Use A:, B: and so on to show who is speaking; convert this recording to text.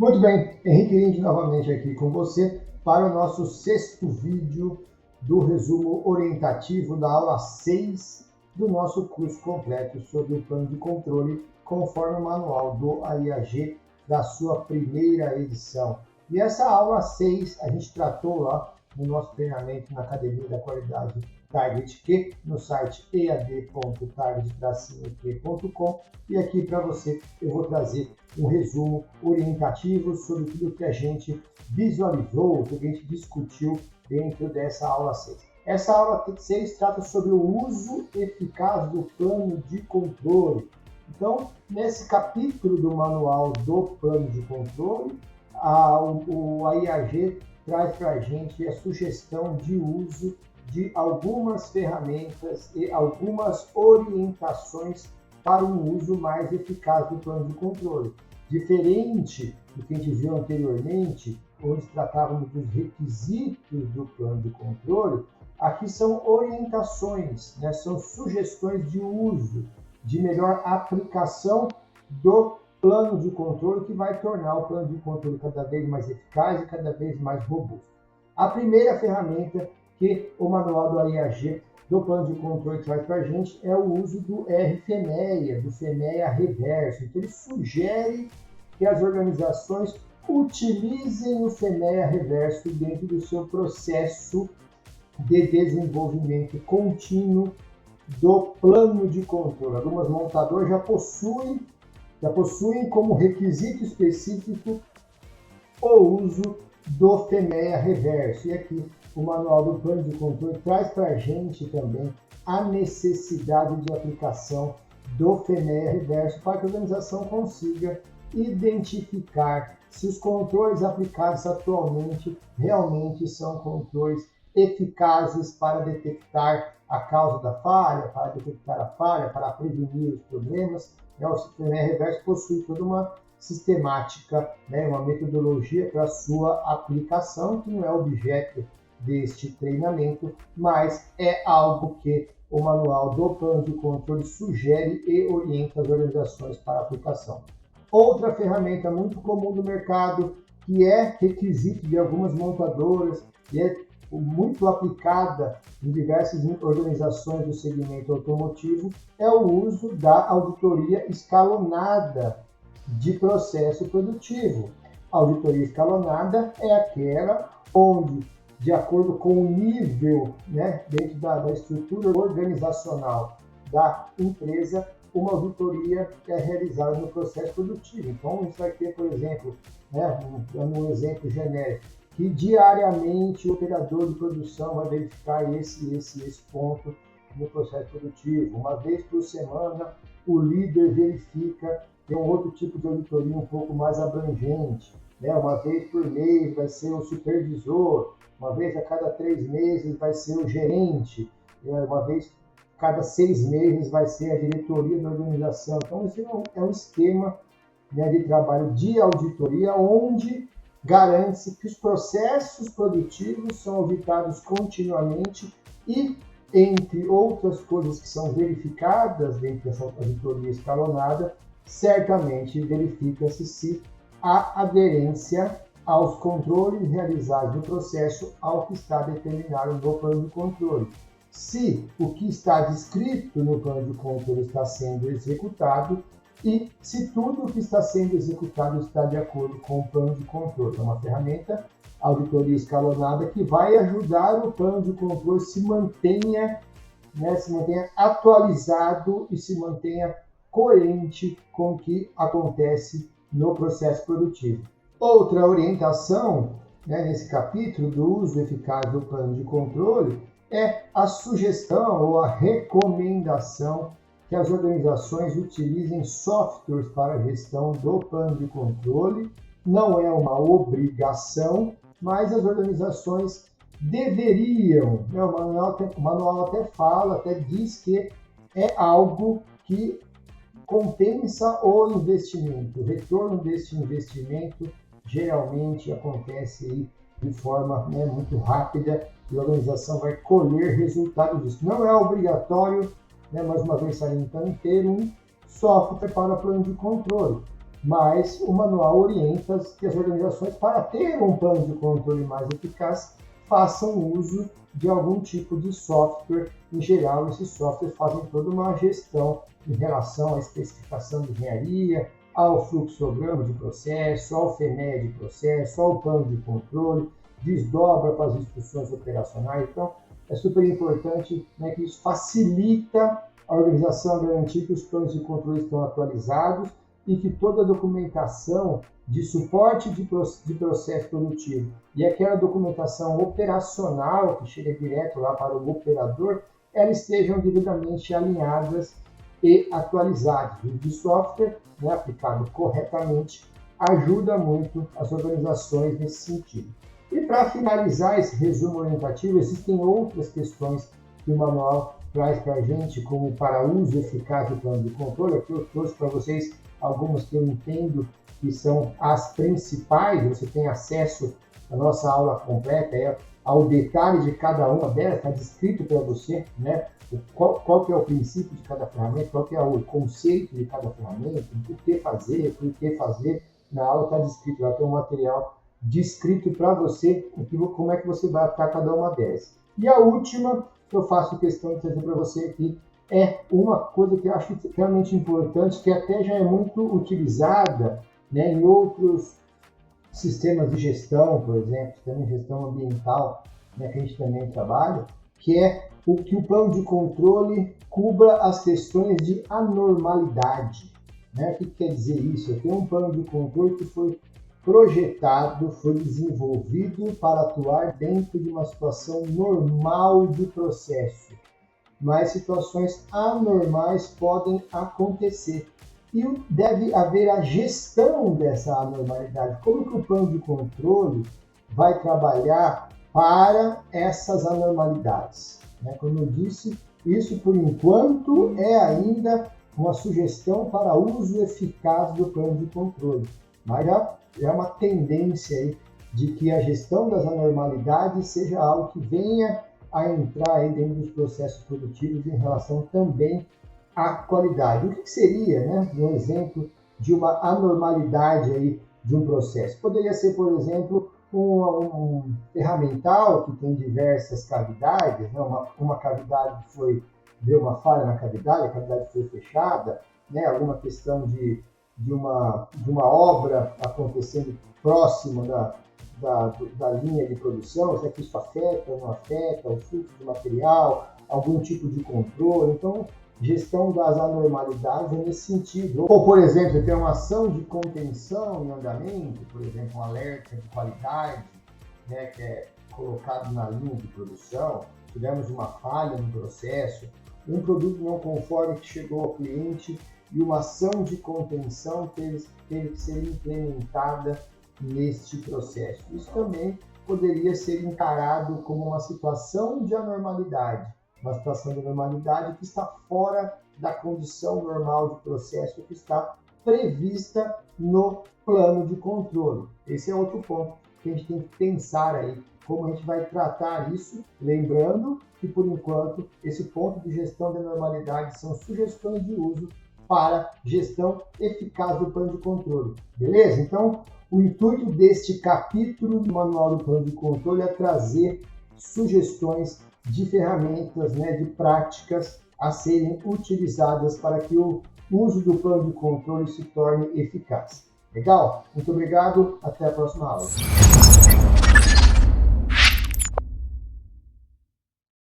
A: Muito bem, Henrique Linde novamente aqui com você para o nosso sexto vídeo do resumo orientativo da aula 6 do nosso curso completo sobre o plano de controle, conforme o manual do AIAG da sua primeira edição. E essa aula 6 a gente tratou lá no nosso treinamento na Academia da Qualidade Target Q, no site ead.target-q.com, e aqui para você eu vou trazer um resumo orientativo sobre tudo que a gente visualizou, que a gente discutiu dentro dessa aula 6. Essa aula 6 trata sobre o uso eficaz do plano de controle. Então, nesse capítulo do manual do plano de controle, o AIAG traz para a gente a sugestão de uso de algumas ferramentas e algumas orientações para um uso mais eficaz do plano de controle. Diferente do que a gente viu anteriormente, onde tratávamos dos requisitos do plano de controle, aqui são orientações, né? São sugestões de uso, de melhor aplicação do plano de controle, que vai tornar o plano de controle cada vez mais eficaz e cada vez mais robusto. A primeira ferramenta que o manual do AIAG do plano de controle traz para a gente é o uso do RFEMEA, do FEMEA reverso. Então, ele sugere que as organizações utilizem o FEMEA reverso dentro do seu processo de desenvolvimento contínuo do plano de controle. Algumas montadoras já possuem como requisito específico o uso do FEMEA reverso. E aqui o manual do plano de controle traz para a gente também a necessidade de aplicação do FEMEA reverso para que a organização consiga identificar se os controles aplicados atualmente realmente são controles eficazes para detectar a causa da falha, para detectar a falha, para prevenir os problemas. O FEMEA reverso possui toda uma sistemática, uma metodologia para a sua aplicação, que não é objeto deste treinamento, mas é algo que o manual do plano de controle sugere e orienta as organizações para a aplicação. Outra ferramenta muito comum no mercado, que é requisito de algumas montadoras e é muito aplicada em diversas organizações do segmento automotivo, é o uso da auditoria escalonada de processo produtivo. A auditoria escalonada é aquela onde, de acordo com o nível, dentro da estrutura organizacional da empresa, uma auditoria é realizada no processo produtivo. Então, isso vai ter, por exemplo, dando um exemplo genérico, que diariamente o operador de produção vai verificar esse ponto no processo produtivo. Uma vez por semana, o líder verifica, tem um outro tipo de auditoria um pouco mais abrangente. Uma vez por mês vai ser o supervisor, uma vez a cada 3 meses vai ser o gerente, uma vez a cada 6 meses vai ser a diretoria da organização. Então, esse é um esquema de trabalho de auditoria, onde garante-se que os processos produtivos são auditados continuamente e, entre outras coisas que são verificadas dentro dessa auditoria escalonada, certamente verifica-se se há aderência aos controles realizados no processo ao que está determinado no plano de controle. Se o que está descrito no plano de controle está sendo executado e se tudo o que está sendo executado está de acordo com o plano de controle. É uma ferramenta, auditoria escalonada, que vai ajudar o plano de controle se mantenha atualizado e se mantenha coerente com o que acontece no processo produtivo. Outra orientação, nesse capítulo do uso eficaz do plano de controle, é a sugestão ou a recomendação que as organizações utilizem softwares para a gestão do plano de controle. Não é uma obrigação, mas as organizações deveriam. O manual até fala, até diz que é algo que compensa o investimento. O retorno deste investimento geralmente acontece aí de forma muito rápida e a organização vai colher resultados disso. Não é obrigatório, mais uma vez salientando, ter um software para plano de controle. mas o manual orienta que as organizações, para ter um plano de controle mais eficaz, façam uso de algum tipo de software. Em geral, esses softwares fazem toda uma gestão em relação à especificação de engenharia, ao fluxograma de processo, ao FEME de processo, ao plano de controle, desdobra para as instruções operacionais. Então, é super importante, né, que isso facilita a organização, garantir que os planos de controle estão atualizados e que toda a documentação de suporte de processo produtivo e aquela documentação operacional que chega direto lá para o operador, elas estejam devidamente alinhadas e atualizadas. O uso de software, né, aplicado corretamente, ajuda muito as organizações nesse sentido. E para finalizar esse resumo orientativo, existem outras questões que o manual traz para a gente, como para uso eficaz do plano de controle. Aqui eu trouxe para vocês algumas que eu entendo que são as principais. Você tem acesso à nossa aula completa, ao detalhe de cada uma delas, está descrito para você, né? Qual que é o princípio de cada ferramenta, qual que é o conceito de cada ferramenta, o que fazer, na aula está descrito, lá tem um material descrito para você, como é que você vai aplicar cada uma delas. E a última que eu faço questão de trazer para você aqui é uma coisa que eu acho realmente importante, que até já é muito utilizada, né, em outros sistemas de gestão, por exemplo, sistema de gestão ambiental, né, que a gente também trabalha, que é que o plano de controle cubra as questões de anormalidade. Né? O que quer dizer isso? Eu tenho um plano de controle que foi projetado, foi desenvolvido para atuar dentro de uma situação normal de processo, mas situações anormais podem acontecer. E deve haver a gestão dessa anormalidade. Como que o plano de controle vai trabalhar para essas anormalidades? Né? Como eu disse, isso por enquanto é ainda uma sugestão para uso eficaz do plano de controle. Mas já é uma tendência aí de que a gestão das anormalidades seja algo que venha a entrar aí dentro dos processos produtivos em relação também à qualidade. O que seria, né, um exemplo de uma anormalidade aí de um processo? Poderia ser, por exemplo, um ferramental que tem diversas cavidades, né? Uma cavidade que deu uma falha na cavidade, a cavidade foi fechada, né? Alguma questão de uma obra acontecendo próximo da linha de produção, se é que isso afeta ou não afeta o fluxo de material, algum tipo de controle. Então, gestão das anormalidades é nesse sentido. Ou, por exemplo, você tem uma ação de contenção em andamento, por exemplo, um alerta de qualidade, né, que é colocado na linha de produção, tivemos uma falha no processo, um produto não conforme que chegou ao cliente e uma ação de contenção teve que ser implementada neste processo. Isso também poderia ser encarado como uma situação de anormalidade, uma situação de anormalidade que está fora da condição normal de processo que está prevista no plano de controle. Esse é outro ponto que a gente tem que pensar aí, como a gente vai tratar isso, lembrando que, por enquanto, esse ponto de gestão de anormalidade são sugestões de uso para gestão eficaz do plano de controle. Beleza? Então, o intuito deste capítulo do Manual do Plano de Controle é trazer sugestões de ferramentas, né, de práticas a serem utilizadas para que o uso do plano de controle se torne eficaz. Legal? Muito obrigado, até a próxima aula.